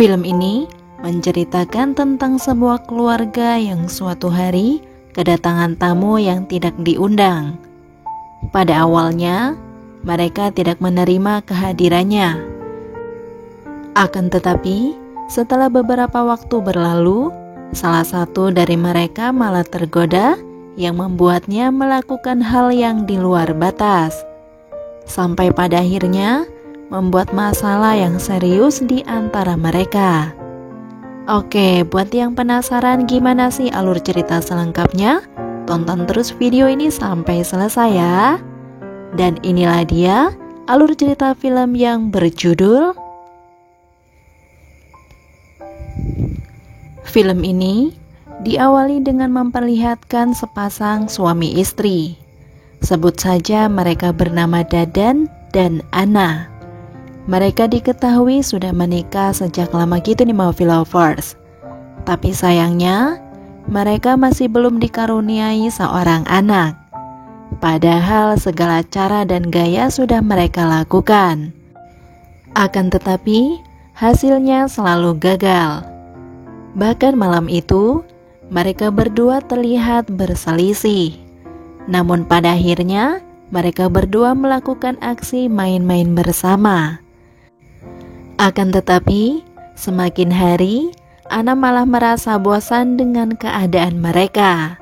Film ini menceritakan tentang sebuah keluarga yang suatu hari kedatangan tamu yang tidak diundang. Pada awalnya, mereka tidak menerima kehadirannya. Akan tetapi, setelah beberapa waktu berlalu, salah satu dari mereka malah tergoda yang membuatnya melakukan hal yang di luar batas. Sampai pada akhirnya, membuat masalah yang serius di antara mereka. Oke, buat yang penasaran gimana sih alur cerita selengkapnya, tonton terus video ini sampai selesai ya. Dan inilah dia alur cerita film yang berjudul. Film ini diawali dengan memperlihatkan sepasang suami istri. Sebut saja mereka bernama Dadan dan Ana. Mereka diketahui sudah menikah sejak lama gitu nih Movie Lovers. Tapi sayangnya, mereka masih belum dikaruniai seorang anak. Padahal segala cara dan gaya sudah mereka lakukan. Akan tetapi, hasilnya selalu gagal. Bahkan malam itu, mereka berdua terlihat berselisih. Namun pada akhirnya, mereka berdua melakukan aksi main-main bersama. Akan tetapi, semakin hari, Ana malah merasa bosan dengan keadaan mereka.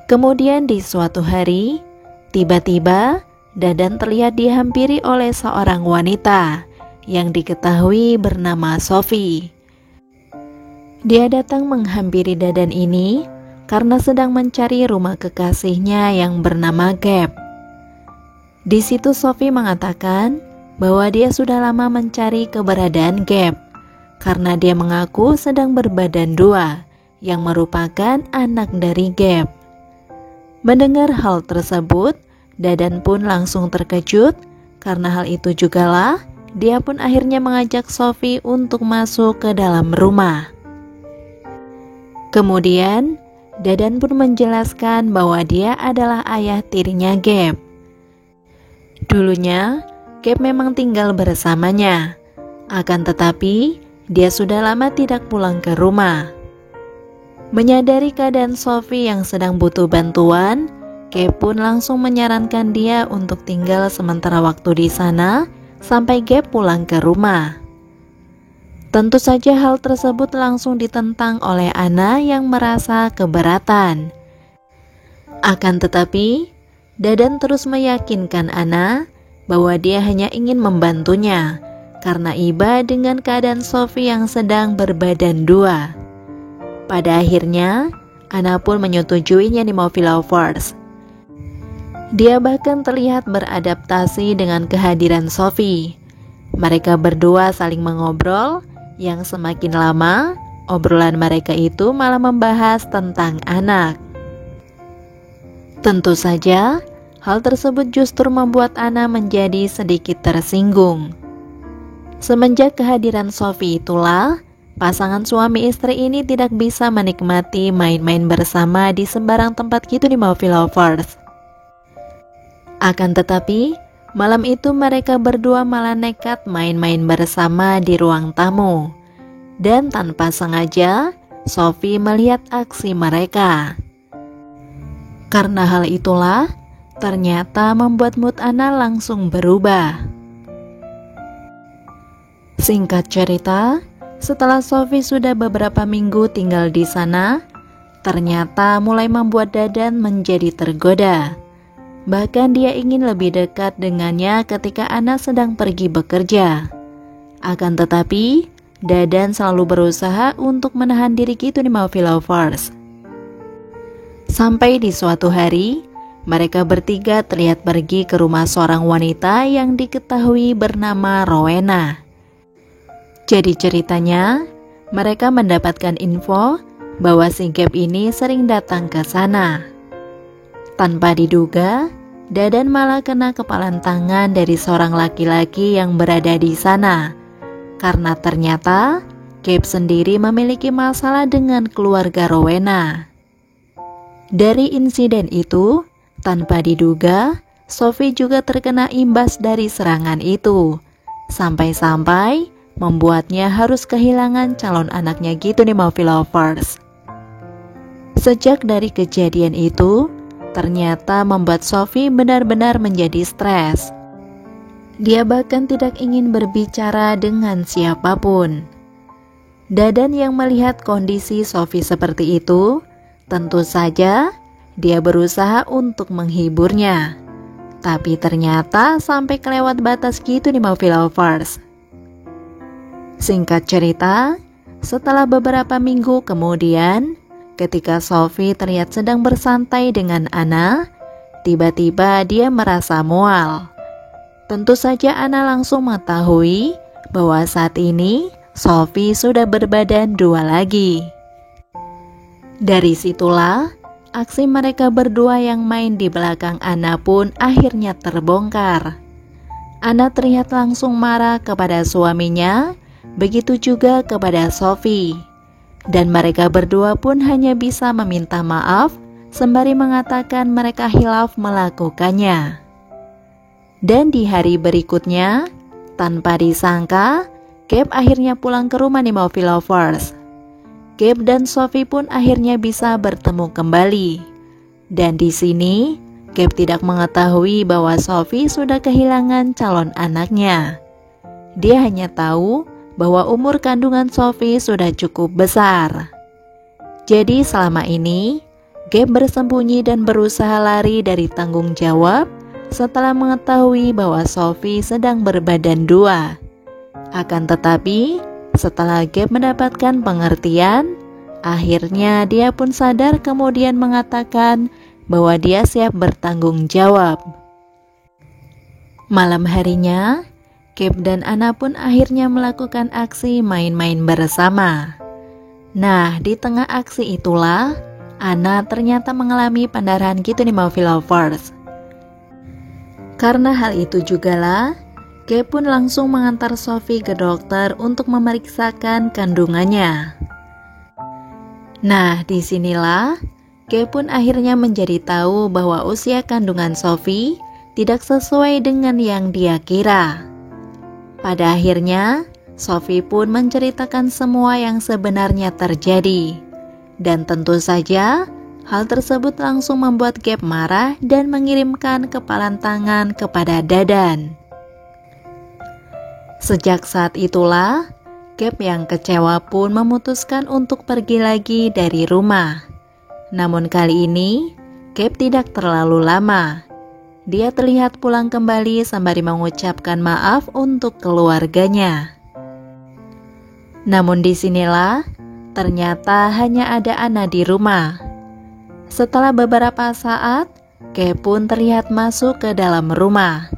Kemudian di suatu hari, tiba-tiba Dadan terlihat dihampiri oleh seorang wanita yang diketahui bernama Sophie. Dia datang menghampiri Dadan ini karena sedang mencari rumah kekasihnya yang bernama Gap. Di situ Sophie mengatakan bahwa dia sudah lama mencari keberadaan Gap karena dia mengaku sedang berbadan dua yang merupakan anak dari Gap. Mendengar hal tersebut, Dadan pun langsung terkejut karena hal itu jugalah dia pun akhirnya mengajak Sophie untuk masuk ke dalam rumah. Kemudian, Dadan pun menjelaskan bahwa dia adalah ayah tirinya Gap. Dulunya, Gap memang tinggal bersamanya. Akan tetapi, dia sudah lama tidak pulang ke rumah. Menyadari keadaan Sophie yang sedang butuh bantuan, Gap pun langsung menyarankan dia untuk tinggal sementara waktu di sana sampai Gap pulang ke rumah. Tentu saja hal tersebut langsung ditentang oleh Ana yang merasa keberatan. Akan tetapi, Dadan terus meyakinkan Ana bahwa dia hanya ingin membantunya karena iba dengan keadaan Sophie yang sedang berbadan dua. Pada akhirnya, Ana pun menyetujuinya di Movie Lovers. Dia bahkan terlihat beradaptasi dengan kehadiran Sophie. Mereka berdua saling mengobrol, yang semakin lama, obrolan mereka itu malah membahas tentang anak. Tentu saja, hal tersebut justru membuat Ana menjadi sedikit tersinggung. Semenjak kehadiran Sophie itulah, pasangan suami istri ini tidak bisa menikmati main-main bersama di sembarang tempat gitu di Movie Lovers. Akan tetapi, malam itu mereka berdua malah nekat main-main bersama di ruang tamu. Dan tanpa sengaja, Sophie melihat aksi mereka. Karena hal itulah, ternyata membuat mood Ana langsung berubah. Singkat cerita, setelah Sophie sudah beberapa minggu tinggal di sana, ternyata mulai membuat Dadan menjadi tergoda. Bahkan dia ingin lebih dekat dengannya ketika Ana sedang pergi bekerja. Akan tetapi, Dadan selalu berusaha untuk menahan diri gitu di Movie Lovers. Sampai di suatu hari, mereka bertiga terlihat pergi ke rumah seorang wanita yang diketahui bernama Rowena. Jadi ceritanya, mereka mendapatkan info bahwa si Gap ini sering datang ke sana. Tanpa diduga, Dadan malah kena kepalan tangan dari seorang laki-laki yang berada di sana. Karena ternyata, Gap sendiri memiliki masalah dengan keluarga Rowena. Dari insiden itu, tanpa diduga, Sophie juga terkena imbas dari serangan itu. Sampai-sampai membuatnya harus kehilangan calon anaknya gitu nih Movie Lovers. Sejak dari kejadian itu, ternyata membuat Sophie benar-benar menjadi stres. Dia bahkan tidak ingin berbicara dengan siapapun. Dadan yang melihat kondisi Sophie seperti itu, tentu saja dia berusaha untuk menghiburnya. Tapi ternyata sampai kelewat batas gitu nih Movie Lovers. Singkat cerita, setelah beberapa minggu kemudian, ketika Sophie terlihat sedang bersantai dengan Anna, tiba-tiba dia merasa mual. Tentu saja Anna langsung mengetahui bahwa saat ini Sophie sudah berbadan 2 lagi. Dari situlah, aksi mereka berdua yang main di belakang Anna pun akhirnya terbongkar. Anna terlihat langsung marah kepada suaminya, begitu juga kepada Sophie. Dan mereka berdua pun hanya bisa meminta maaf, sembari mengatakan mereka hilaf melakukannya. Dan di hari berikutnya, tanpa disangka, Gabe akhirnya pulang ke rumah nih Movie Lovers. Gabe dan Sophie pun akhirnya bisa bertemu kembali. Dan di sini, Gabe tidak mengetahui bahwa Sophie sudah kehilangan calon anaknya. Dia hanya tahu bahwa umur kandungan Sophie sudah cukup besar. Jadi selama ini, Gabe bersembunyi dan berusaha lari dari tanggung jawab setelah mengetahui bahwa Sophie sedang berbadan 2. Akan tetapi, setelah Gabe mendapatkan pengertian, akhirnya dia pun sadar kemudian mengatakan bahwa dia siap bertanggung jawab. Malam harinya, Gabe dan Anna pun akhirnya melakukan aksi main-main bersama. Nah, di tengah aksi itulah, Anna ternyata mengalami pendarahan gitu nih Movie Lovers. Karena hal itu jugalah, Gabe pun langsung mengantar Sophie ke dokter untuk memeriksakan kandungannya. Nah, disinilah Gabe pun akhirnya menjadi tahu bahwa usia kandungan Sophie tidak sesuai dengan yang dia kira. Pada akhirnya, Sophie pun menceritakan semua yang sebenarnya terjadi. Dan tentu saja, hal tersebut langsung membuat Gabe marah dan mengirimkan kepalan tangan kepada Dadan. Sejak saat itulah, Gabe yang kecewa pun memutuskan untuk pergi lagi dari rumah. Namun kali ini, Gabe tidak terlalu lama. Dia terlihat pulang kembali sembari mengucapkan maaf untuk keluarganya. Namun disinilah, ternyata hanya ada Anna di rumah. Setelah beberapa saat, Gabe pun terlihat masuk ke dalam rumah.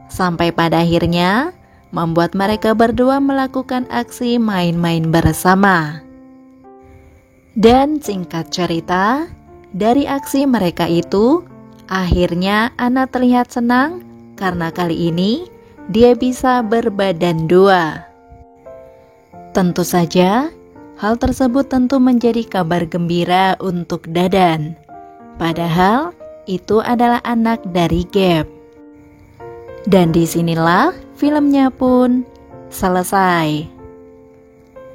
Sampai pada akhirnya, membuat mereka berdua melakukan aksi main-main bersama. Dan singkat cerita, dari aksi mereka itu, akhirnya Anna terlihat senang karena kali ini dia bisa berbadan 2. Tentu saja, hal tersebut tentu menjadi kabar gembira untuk Dadan. Padahal itu adalah anak dari Gabe. Dan disinilah filmnya pun selesai.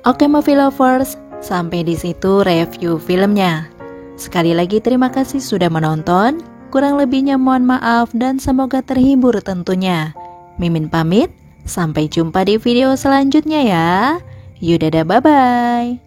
Oke Movie Lovers, sampai di situ review filmnya. Sekali lagi terima kasih sudah menonton. Kurang lebihnya mohon maaf dan semoga terhibur tentunya. Mimin pamit, sampai jumpa di video selanjutnya ya. Yuk dadah, bye-bye.